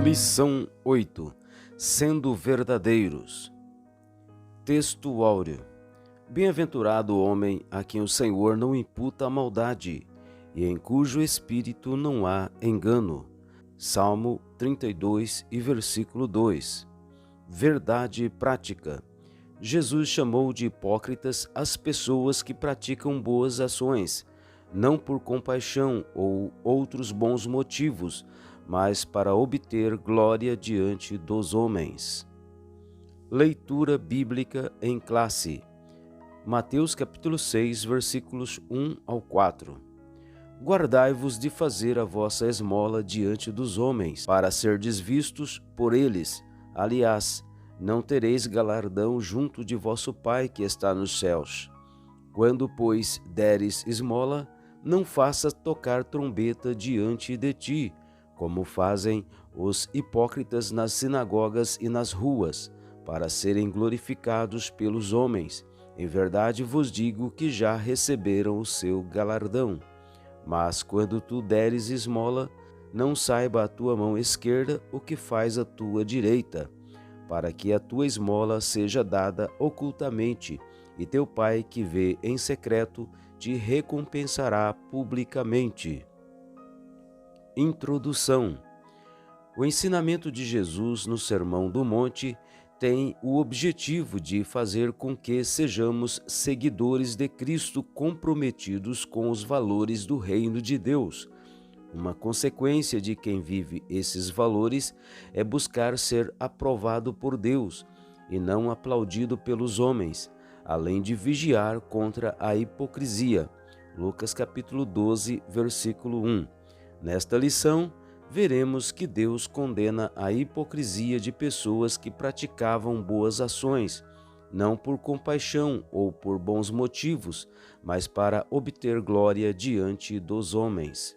Lição 8. Sendo verdadeiros. Texto áureo. Bem-aventurado o homem a quem o Senhor não imputa a maldade, e em cujo espírito não há engano. Salmo 32 e versículo 2. Verdade prática. Jesus chamou de hipócritas as pessoas que praticam boas ações, não por compaixão ou outros bons motivos, mas para obter glória diante dos homens. Leitura bíblica em classe. Mateus capítulo 6, versículos 1 ao 4. Guardai-vos de fazer a vossa esmola diante dos homens, para serdes vistos por eles. Aliás, não tereis galardão junto de vosso Pai que está nos céus. Quando, pois, deres esmola, não faças tocar trombeta diante de ti, como fazem os hipócritas nas sinagogas e nas ruas, para serem glorificados pelos homens. Em verdade vos digo que já receberam o seu galardão. Mas quando tu deres esmola, não saiba a tua mão esquerda o que faz a tua direita, para que a tua esmola seja dada ocultamente, e teu Pai que vê em secreto te recompensará publicamente. Introdução. O ensinamento de Jesus no Sermão do Monte tem o objetivo de fazer com que sejamos seguidores de Cristo comprometidos com os valores do reino de Deus. Uma consequência de quem vive esses valores é buscar ser aprovado por Deus e não aplaudido pelos homens, além de vigiar contra a hipocrisia. Lucas capítulo 12, versículo 1. Nesta lição, veremos que Deus condena a hipocrisia de pessoas que praticavam boas ações, não por compaixão ou por bons motivos, mas para obter glória diante dos homens.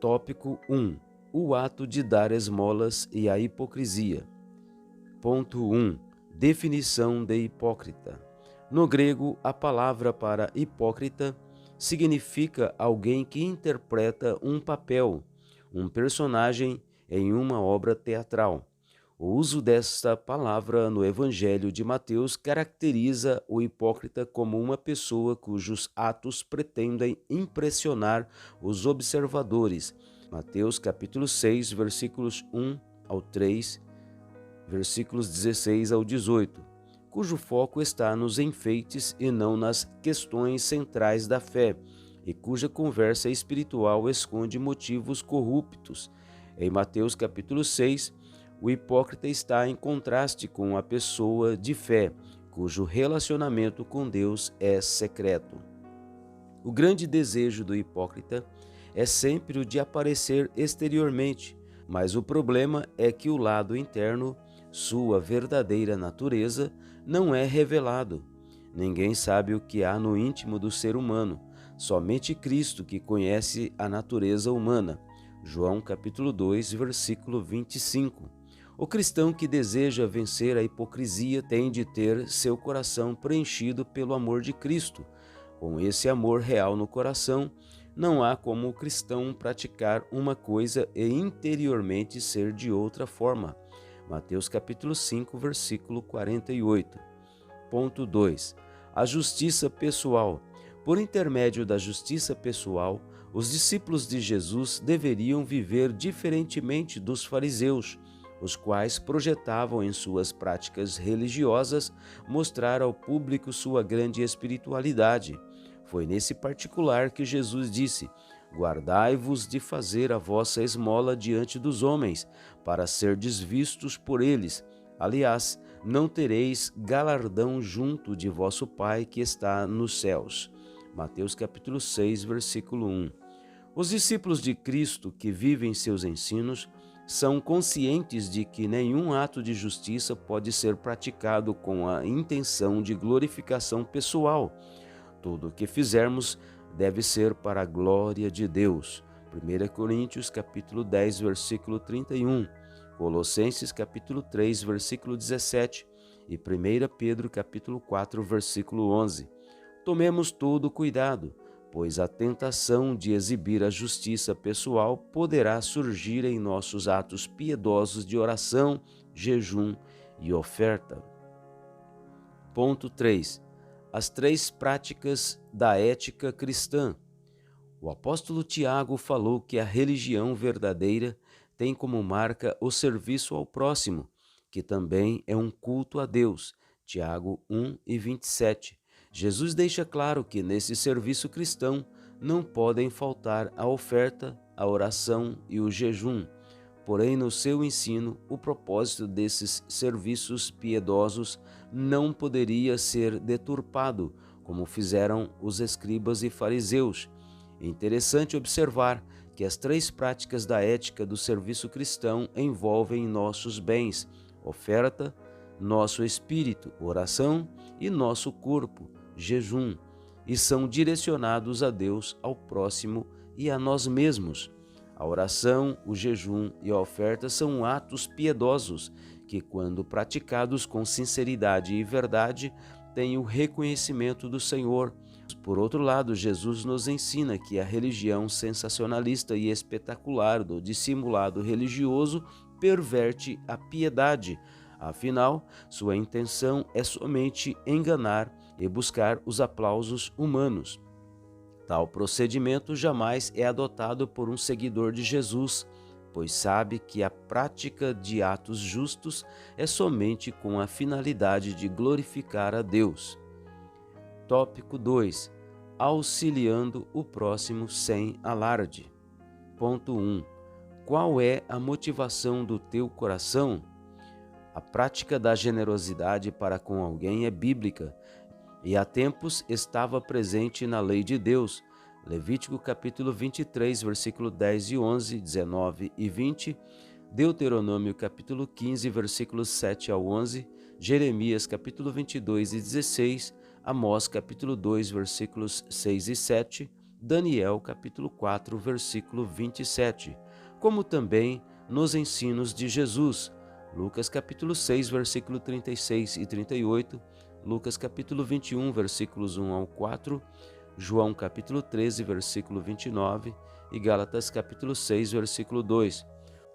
Tópico 1. O ato de dar esmolas e a hipocrisia. Ponto 1. Definição de hipócrita. No grego, a palavra para hipócrita significa alguém que interpreta um papel, um personagem em uma obra teatral. O uso desta palavra no Evangelho de Mateus caracteriza o hipócrita como uma pessoa cujos atos pretendem impressionar os observadores. Mateus capítulo 6, versículos 1 ao 3, versículos 16 ao 18. Cujo foco está nos enfeites e não nas questões centrais da fé, e cuja conversa espiritual esconde motivos corruptos. Em Mateus capítulo 6, o hipócrita está em contraste com a pessoa de fé, cujo relacionamento com Deus é secreto. O grande desejo do hipócrita é sempre o de aparecer exteriormente, mas o problema é que o lado interno, sua verdadeira natureza, não é revelado. Ninguém sabe o que há no íntimo do ser humano, somente Cristo que conhece a natureza humana. João capítulo 2, versículo 25. O cristão que deseja vencer a hipocrisia tem de ter seu coração preenchido pelo amor de Cristo. Com esse amor real no coração, não há como o cristão praticar uma coisa e interiormente ser de outra forma. Mateus capítulo 5, versículo 48. Ponto 2. A justiça pessoal. Por intermédio da justiça pessoal, os discípulos de Jesus deveriam viver diferentemente dos fariseus, os quais projetavam em suas práticas religiosas mostrar ao público sua grande espiritualidade. Foi nesse particular que Jesus disse: guardai-vos de fazer a vossa esmola diante dos homens, para serdes vistos por eles. Aliás, não tereis galardão junto de vosso Pai que está nos céus. Mateus capítulo 6, versículo 1. Os discípulos de Cristo que vivem seus ensinos são conscientes de que nenhum ato de justiça pode ser praticado com a intenção de glorificação pessoal. Tudo o que fizermos deve ser para a glória de Deus. 1 Coríntios capítulo 10, versículo 31, Colossenses capítulo 3, versículo 17 e 1 Pedro capítulo 4, versículo 11. Tomemos todo cuidado pois a tentação de exibir a justiça pessoal poderá surgir em nossos atos piedosos de oração, jejum e oferta. Ponto 3. As 3 práticas da ética cristã. O apóstolo Tiago falou que a religião verdadeira tem como marca o serviço ao próximo, que também é um culto a Deus. Tiago 1:27. Jesus deixa claro que nesse serviço cristão não podem faltar a oferta, a oração e o jejum. Porém, no seu ensino, o propósito desses serviços piedosos não poderia ser deturpado, como fizeram os escribas e fariseus. É interessante observar que as 3 práticas da ética do serviço cristão envolvem nossos bens, oferta, nosso espírito, oração, e nosso corpo, jejum, e são direcionados a Deus, ao próximo e a nós mesmos. A oração, o jejum e a oferta são atos piedosos que, quando praticados com sinceridade e verdade, têm o reconhecimento do Senhor. Por outro lado, Jesus nos ensina que a religião sensacionalista e espetacular do dissimulado religioso perverte a piedade. Afinal, sua intenção é somente enganar e buscar os aplausos humanos. Tal procedimento jamais é adotado por um seguidor de Jesus, pois sabe que a prática de atos justos é somente com a finalidade de glorificar a Deus. Tópico 2. Auxiliando o próximo sem alarde. Ponto 1. Qual é a motivação do teu coração? A prática da generosidade para com alguém é bíblica e há tempos estava presente na lei de Deus. Levítico capítulo 23, versículo 10 e 11, 19 e 20, Deuteronômio capítulo 15, versículos 7 ao 11, Jeremias capítulo 22 e 16, Amós capítulo 2, versículos 6 e 7, Daniel capítulo 4, versículo 27, como também nos ensinos de Jesus, Lucas capítulo 6, versículo 36 e 38, Lucas capítulo 21, versículos 1 ao 4, João capítulo 13, versículo 29 e Gálatas capítulo 6, versículo 2.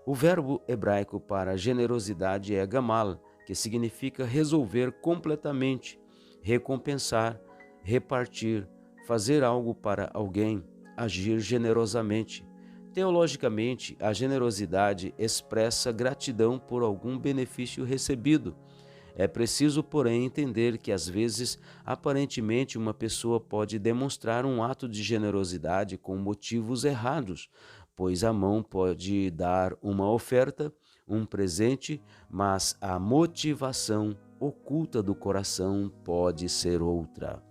O verbo hebraico para generosidade é gamal, que significa resolver completamente, recompensar, repartir, fazer algo para alguém, agir generosamente. Teologicamente, a generosidade expressa gratidão por algum benefício recebido. É preciso, porém, entender que, às vezes, aparentemente, uma pessoa pode demonstrar um ato de generosidade com motivos errados, pois a mão pode dar uma oferta, um presente, mas a motivação oculta do coração pode ser outra.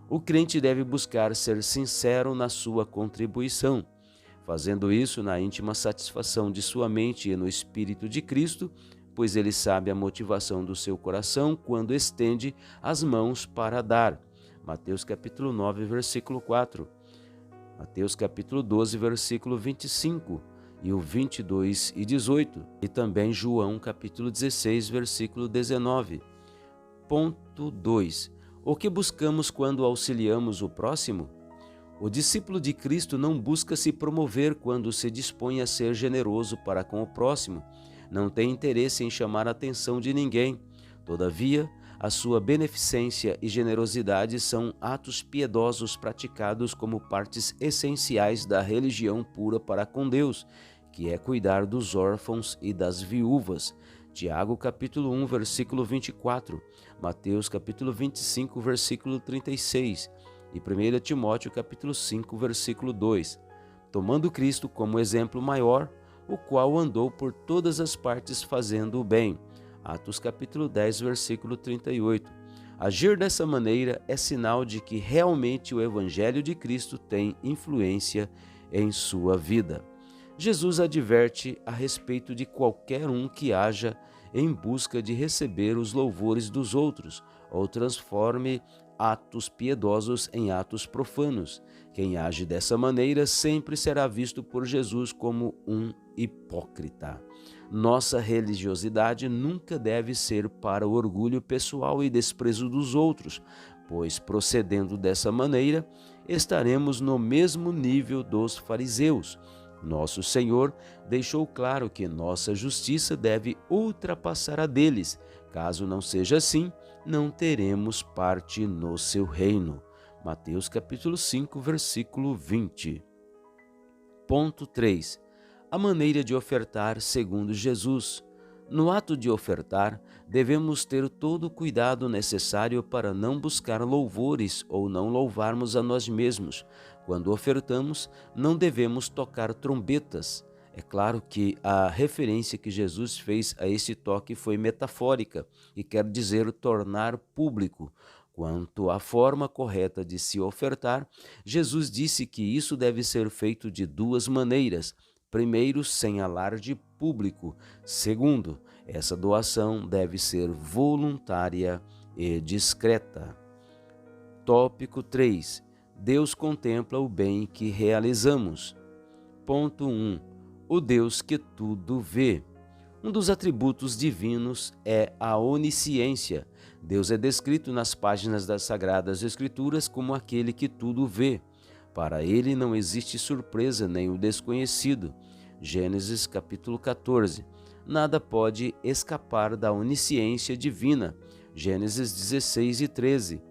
O crente deve buscar ser sincero na sua contribuição, fazendo isso na íntima satisfação de sua mente e no Espírito de Cristo, pois ele sabe a motivação do seu coração quando estende as mãos para dar. Mateus capítulo 9, versículo 4. Mateus capítulo 12, versículo 25 e o 22 e 18. E também João capítulo 16, versículo 19. Ponto 2. O que buscamos quando auxiliamos o próximo? O discípulo de Cristo não busca se promover quando se dispõe a ser generoso para com o próximo. Não tem interesse em chamar a atenção de ninguém. Todavia, a sua beneficência e generosidade são atos piedosos praticados como partes essenciais da religião pura para com Deus, que é cuidar dos órfãos e das viúvas. Tiago capítulo 1, versículo 24, Mateus capítulo 25, versículo 36 e 1 Timóteo capítulo 5, versículo 2. Tomando Cristo como exemplo maior, o qual andou por todas as partes fazendo o bem. Atos capítulo 10, versículo 38. Agir dessa maneira é sinal de que realmente o Evangelho de Cristo tem influência em sua vida. Jesus adverte a respeito de qualquer um que haja em busca de receber os louvores dos outros ou transforme atos piedosos em atos profanos. Quem age dessa maneira sempre será visto por Jesus como um hipócrita. Nossa religiosidade nunca deve ser para o orgulho pessoal e desprezo dos outros, pois procedendo dessa maneira, estaremos no mesmo nível dos fariseus. Nosso Senhor deixou claro que nossa justiça deve ultrapassar a deles. Caso não seja assim, não teremos parte no seu reino. Mateus capítulo 5, versículo 20. Ponto 3. A maneira de ofertar segundo Jesus. No ato de ofertar, devemos ter todo o cuidado necessário para não buscar louvores ou não louvarmos a nós mesmos. Quando ofertamos, não devemos tocar trombetas. É claro que a referência que Jesus fez a esse toque foi metafórica e quer dizer tornar público. Quanto à forma correta de se ofertar, Jesus disse que isso deve ser feito de duas maneiras. Primeiro, sem alarde público. Segundo, essa doação deve ser voluntária e discreta. Tópico 3. Deus contempla o bem que realizamos. Ponto 1. O Deus que tudo vê. Um dos atributos divinos é a onisciência. Deus é descrito nas páginas das Sagradas Escrituras como aquele que tudo vê. Para ele não existe surpresa nem o desconhecido. Gênesis capítulo 14. Nada pode escapar da onisciência divina. Gênesis 16 e 13.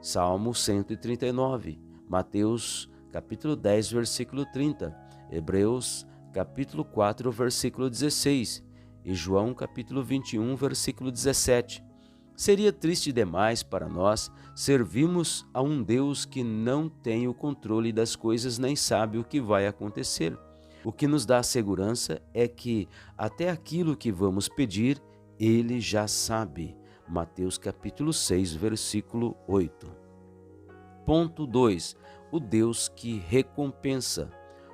Salmo 139. Mateus capítulo 10, versículo 30. Hebreus capítulo 4, versículo 16. E João capítulo 21, versículo 17. Seria triste demais para nós servirmos a um Deus que não tem o controle das coisas nem sabe o que vai acontecer. O que nos dá segurança é que até aquilo que vamos pedir, Ele já sabe. Mateus capítulo 6, versículo 8. Ponto 2. O Deus que recompensa.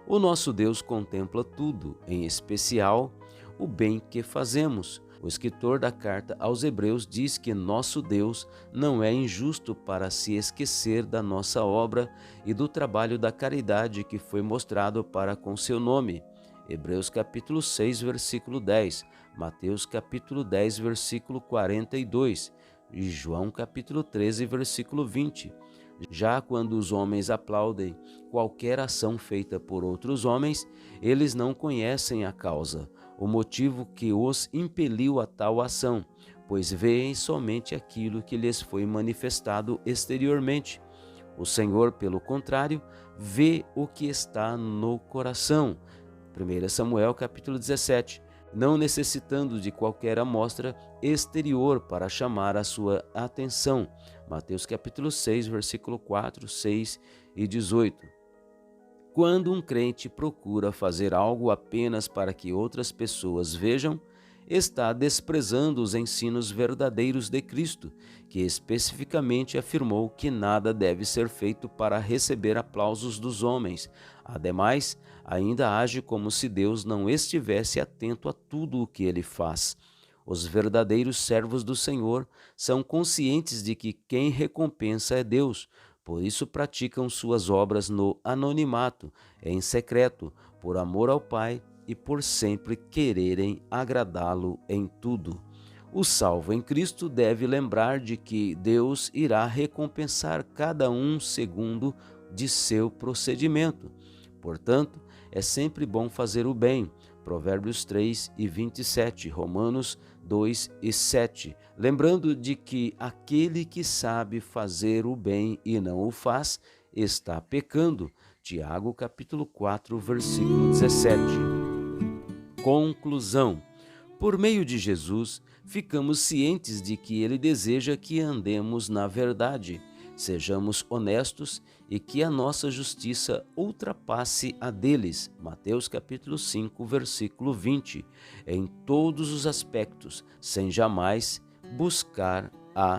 O nosso Deus contempla tudo, em especial o bem que fazemos. O escritor da carta aos Hebreus diz que nosso Deus não é injusto para se esquecer da nossa obra e do trabalho da caridade que foi mostrado para com seu nome. Hebreus capítulo 6, versículo 10, Mateus capítulo 10, versículo 42 e João capítulo 13, versículo 20. Já quando os homens aplaudem qualquer ação feita por outros homens, eles não conhecem a causa, o motivo que os impeliu a tal ação, pois veem somente aquilo que lhes foi manifestado exteriormente. O Senhor, pelo contrário, vê o que está no coração. 1 Samuel capítulo 17. Não necessitando de qualquer amostra exterior para chamar a sua atenção. Mateus capítulo 6, versículo 4, 6 e 18. Quando um crente procura fazer algo apenas para que outras pessoas vejam, está desprezando os ensinos verdadeiros de Cristo, que especificamente afirmou que nada deve ser feito para receber aplausos dos homens. Ademais, ainda age como se Deus não estivesse atento a tudo o que ele faz. Os verdadeiros servos do Senhor são conscientes de que quem recompensa é Deus, por isso praticam suas obras no anonimato, em secreto, por amor ao Pai e por sempre quererem agradá-lo em tudo. O salvo em Cristo deve lembrar de que Deus irá recompensar cada um segundo de seu procedimento. Portanto, é sempre bom fazer o bem. Provérbios 3 e 27, Romanos 2 e 7. Lembrando de que aquele que sabe fazer o bem e não o faz, está pecando. Tiago capítulo 4, versículo 17. Conclusão. Por meio de Jesus, ficamos cientes de que Ele deseja que andemos na verdade, sejamos honestos e que a nossa justiça ultrapasse a deles. Mateus capítulo 5, versículo 20. Em todos os aspectos, sem jamais buscar